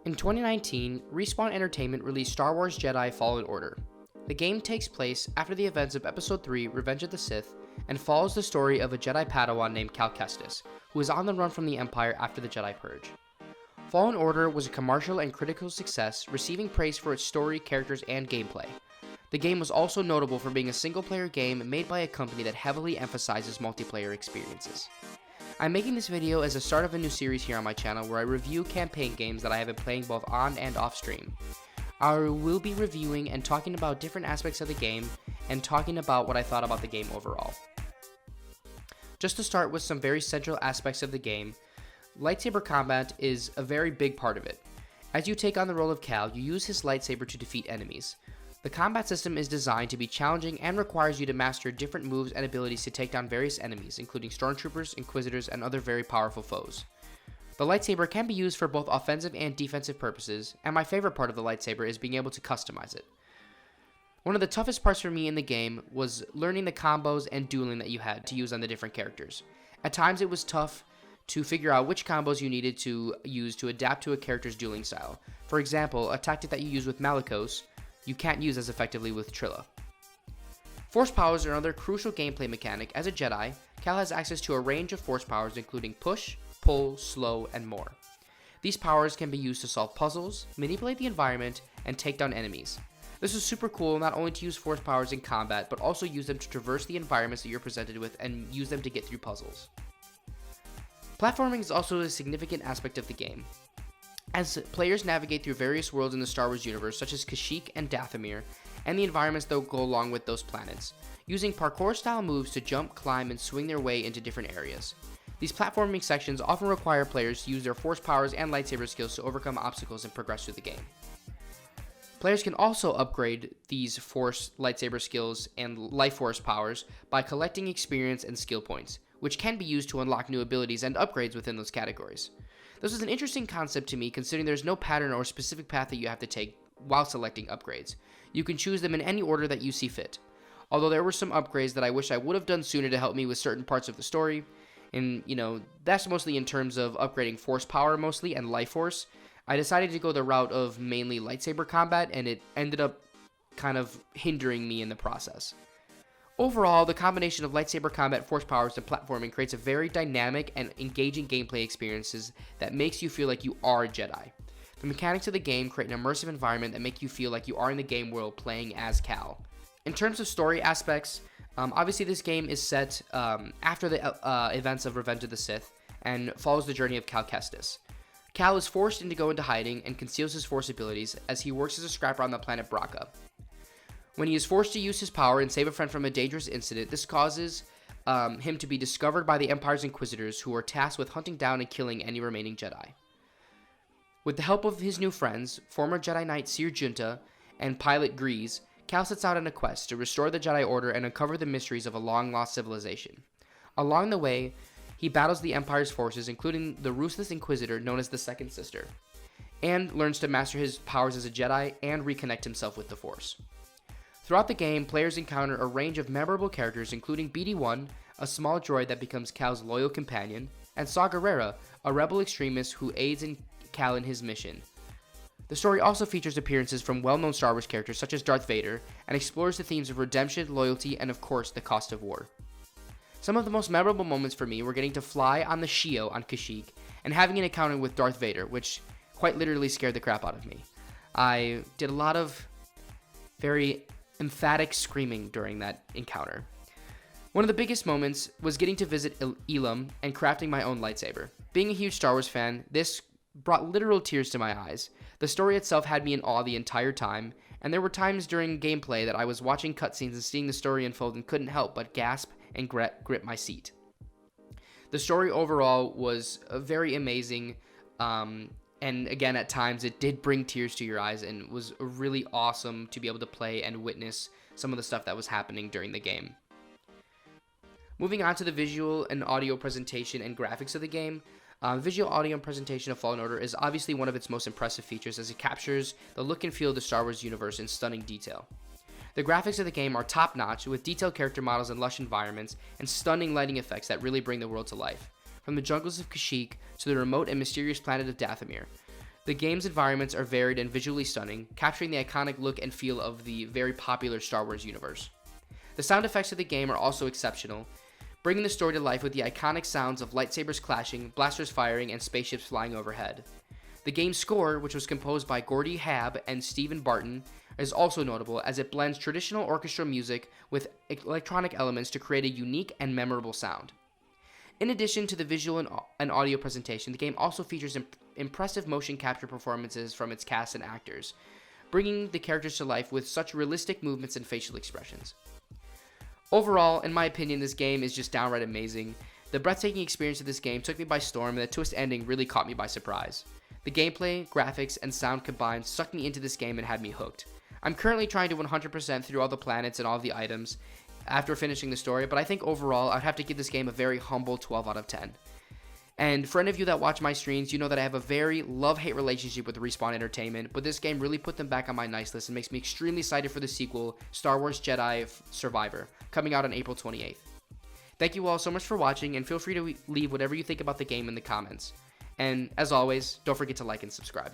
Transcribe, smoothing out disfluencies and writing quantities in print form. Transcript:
In 2019, Respawn Entertainment released Star Wars Jedi Fallen Order. The game takes place after the events of Episode 3, Revenge of the Sith, and follows the story of a Jedi Padawan named Cal Kestis, who is on the run from the Empire after the Jedi Purge. Fallen Order was a commercial and critical success, receiving praise for its story, characters, and gameplay. The game was also notable for being a single-player game made by a company that heavily emphasizes multiplayer experiences. I'm making this video as a start of a new series here on my channel where I review campaign games that I have been playing both on and off stream. I will be reviewing and talking about different aspects of the game and talking about what I thought about the game overall. Just to start with some very central aspects of the game, lightsaber combat is a very big part of it. As you take on the role of Cal, you use his lightsaber to defeat enemies. The combat system is designed to be challenging and requires you to master different moves and abilities to take down various enemies, including stormtroopers, inquisitors, and other very powerful foes. The lightsaber can be used for both offensive and defensive purposes, and my favorite part of the lightsaber is being able to customize it. One of the toughest parts for me in the game was learning the combos and dueling that you had to use on the different characters. At times it was tough to figure out which combos you needed to use to adapt to a character's dueling style. For example, a tactic that you use with Malicos, you can't use as effectively with Trilla. Force powers are another crucial gameplay mechanic. As a Jedi, Cal has access to a range of force powers including push, pull, slow, and more. These powers can be used to solve puzzles, manipulate the environment, and take down enemies. This is super cool not only to use force powers in combat, but also use them to traverse the environments that you're presented with and use them to get through puzzles. Platforming is also a significant aspect of the game. As players navigate through various worlds in the Star Wars universe, such as Kashyyyk and Dathomir, and the environments that go along with those planets, using parkour-style moves to jump, climb, and swing their way into different areas. These platforming sections often require players to use their force powers and lightsaber skills to overcome obstacles and progress through the game. Players can also upgrade these force lightsaber skills and life force powers by collecting experience and skill points, which can be used to unlock new abilities and upgrades within those categories. This is an interesting concept to me, considering there's no pattern or specific path that you have to take while selecting upgrades. You can choose them in any order that you see fit. Although there were some upgrades that I wish I would have done sooner to help me with certain parts of the story, and that's mostly in terms of upgrading force power mostly and life force. I decided to go the route of mainly lightsaber combat, and it ended up kind of hindering me in the process. Overall, the combination of lightsaber combat, force powers, and platforming creates a very dynamic and engaging gameplay experiences that makes you feel like you are a Jedi. The mechanics of the game create an immersive environment that make you feel like you are in the game world playing as Cal. In terms of story aspects, obviously this game is set after the events of Revenge of the Sith and follows the journey of Cal Kestis. Cal is forced to go into hiding and conceals his force abilities as he works as a scrapper on the planet Bracca. When he is forced to use his power and save a friend from a dangerous incident, this causes him to be discovered by the Empire's Inquisitors, who are tasked with hunting down and killing any remaining Jedi. With the help of his new friends, former Jedi Knight Seer Junta and pilot Grease, Cal sets out on a quest to restore the Jedi Order and uncover the mysteries of a long-lost civilization. Along the way, he battles the Empire's forces, including the ruthless Inquisitor known as the Second Sister, and learns to master his powers as a Jedi and reconnect himself with the Force. Throughout the game, players encounter a range of memorable characters, including BD-1, a small droid that becomes Cal's loyal companion, and Saw Gerrera, a rebel extremist who aids Cal in his mission. The story also features appearances from well-known Star Wars characters such as Darth Vader, and explores the themes of redemption, loyalty, and of course, the cost of war. Some of the most memorable moments for me were getting to fly on the Shio on Kashyyyk, and having an encounter with Darth Vader, which quite literally scared the crap out of me. I did a lot of very emphatic screaming during that encounter. One of the biggest moments was getting to visit Elam and crafting my own lightsaber. Being a huge Star Wars fan, this brought literal tears to my eyes. The story itself had me in awe the entire time, and there were times during gameplay that I was watching cutscenes and seeing the story unfold and couldn't help but gasp and grip my seat. The story overall was very amazing, and again, at times it did bring tears to your eyes, and was really awesome to be able to play and witness some of the stuff that was happening during the game. Moving on to the visual and audio presentation and graphics of the game, visual, audio, and presentation of Fallen Order is obviously one of its most impressive features, as it captures the look and feel of the Star Wars universe in stunning detail. The graphics of the game are top-notch, with detailed character models and lush environments, and stunning lighting effects that really bring the world to life. From the jungles of Kashyyyk to the remote and mysterious planet of Dathomir, The game's environments are varied and visually stunning, capturing the iconic look and feel of the very popular Star Wars universe. The sound effects of the game are also exceptional, bringing the story to life with the iconic sounds of lightsabers clashing, blasters firing, and spaceships flying overhead. The game's score, which was composed by Gordy Habb and Stephen Barton, is also notable as it blends traditional orchestral music with electronic elements to create a unique and memorable sound. In addition to the visual and audio presentation, the game also features impressive motion capture performances from its cast and actors, bringing the characters to life with such realistic movements and facial expressions. Overall, in my opinion, this game is just downright amazing. The breathtaking experience of this game took me by storm, and the twist ending really caught me by surprise. The gameplay, graphics, and sound combined sucked me into this game and had me hooked. I'm currently trying to 100% through all the planets and all the items after finishing the story, but I think overall I'd have to give this game a very humble 12 out of 10. And for any of you that watch my streams, you know that I have a very love-hate relationship with Respawn Entertainment, but this game really put them back on my nice list and makes me extremely excited for the sequel, Star Wars Jedi Survivor, coming out on April 28th. Thank you all so much for watching, and feel free to leave whatever you think about the game in the comments. And as always, don't forget to like and subscribe.